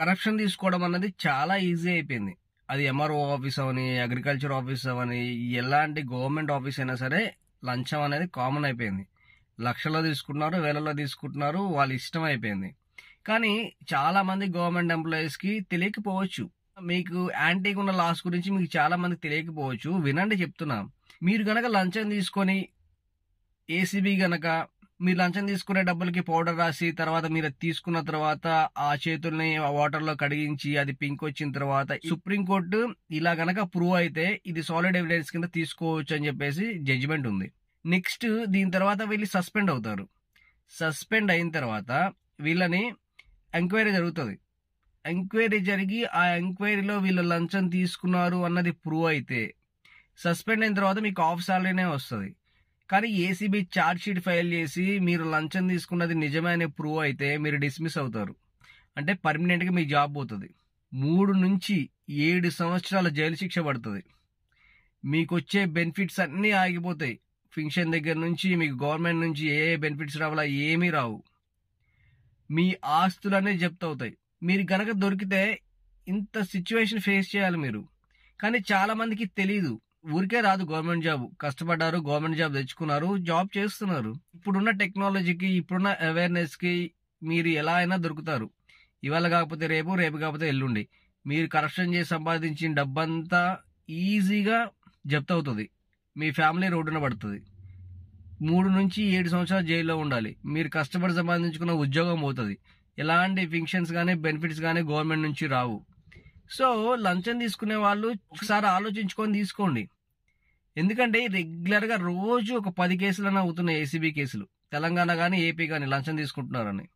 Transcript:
Corruption తీసుకోవడం అన్నది చాలా ఈజీ అయిపోయింది. అది ఎంఆర్ఓ ఆఫీస్ అవని, అగ్రికల్చర్ ఆఫీస్ అవని, ఎలాంటి గవర్నమెంట్ ఆఫీస్ అయినా సరే లంచం అనేది కామన్ అయిపోయింది. లక్షల్లో తీసుకుంటున్నారు, వేలల్లో తీసుకుంటున్నారు, వాళ్ళ ఇష్టం అయిపోయింది. కానీ చాలా మంది గవర్నమెంట్ ఎంప్లాయీస్ కి తెలియకపోవచ్చు. మీకు యాంటీగా ఉన్న లాస్ గురించి మీకు చాలా మందికి తెలియకపోవచ్చు. వినండి చెప్తున్నా. మీరు గనక లంచం తీసుకొని ఏసీబీ గనక మీరు లంచం తీసుకునే డబ్బులకి పౌడర్ రాసి తర్వాత మీరు అది తీసుకున్న తర్వాత ఆ చేతుల్ని వాటర్ లో కడిగించి అది పింక్ వచ్చిన తర్వాత సుప్రీంకోర్టు ఇలా గనక ప్రూవ్ అయితే ఇది సాలిడ్ ఎవిడెన్స్ కింద తీసుకోవచ్చు అని చెప్పేసి జడ్జిమెంట్ ఉంది. నెక్స్ట్ దీని తర్వాత వీళ్ళు సస్పెండ్ అవుతారు. సస్పెండ్ అయిన తర్వాత వీళ్ళని ఎంక్వైరీ జరుగుతుంది. ఎంక్వైరీ జరిగి ఆ ఎంక్వైరీలో వీళ్ళు లంచం తీసుకున్నారు అన్నది ప్రూవ్ అయితే సస్పెండ్ అయిన తర్వాత మీకు ఆఫ్ సాలరీనే వస్తుంది. కానీ ఏసీబీ ఛార్జ్ షీట్ ఫైల్ చేసి మీరు లంచం తీసుకున్నది నిజమే అని ప్రూవ్ అయితే మీరు డిస్మిస్ అవుతారు. అంటే పర్మనెంట్ గా మీ జాబ్ పోతుంది. 3 నుంచి 7 సంవత్సరాల జైలు శిక్ష పడుతుంది. మీకు వచ్చే బెనిఫిట్స్ అన్నీ ఆగిపోతాయి. పెన్షన్ దగ్గర నుంచి మీకు గవర్నమెంట్ నుంచి ఏ బెనిఫిట్స్ రావాలా ఏమీ రావు. మీ ఆస్తులన్నీ జప్తు అవుతాయి. మీరు గనక దొరికితే ఇంత సిచ్యువేషన్ ఫేస్ చేయాలి మీరు. కానీ చాలా మందికి తెలియదు. ఊరికే రాదు గవర్నమెంట్ జాబ్. కష్టపడ్డారు, గవర్నమెంట్ జాబ్ తెచ్చుకున్నారు, జాబ్ చేస్తున్నారు. ఇప్పుడున్న టెక్నాలజీకి, ఇప్పుడున్న అవేర్నెస్ కి మీరు ఎలా అయినా దొరుకుతారు. ఇవాళ కాకపోతే రేపు, రేపు కాకపోతే ఎల్లుండి. మీరు కరప్షన్ చేసి సంపాదించిన డబ్బంతా ఈజీగా జప్తు అవుతుంది. మీ ఫ్యామిలీ రోడ్డున పడుతుంది. 3 నుంచి 7 సంవత్సరాలు జైల్లో ఉండాలి. మీరు కష్టపడి సంపాదించుకున్న ఉద్యోగం పోతుంది. ఎలాంటి ఫింక్షన్స్ కానీ బెనిఫిట్స్ కానీ గవర్నమెంట్ నుంచి రావు. సో లంచం తీసుకునే వాళ్ళు ఒకసారి ఆలోచించుకొని తీసుకోండి. ఎందుకంటే రెగ్యులర్ గా రోజు ఒక 10 కేసులన్నా అవుతున్నాయి ఏసీబీ కేసులు. తెలంగాణ కానీ ఏపీ కానీ లంచం తీసుకుంటున్నారని.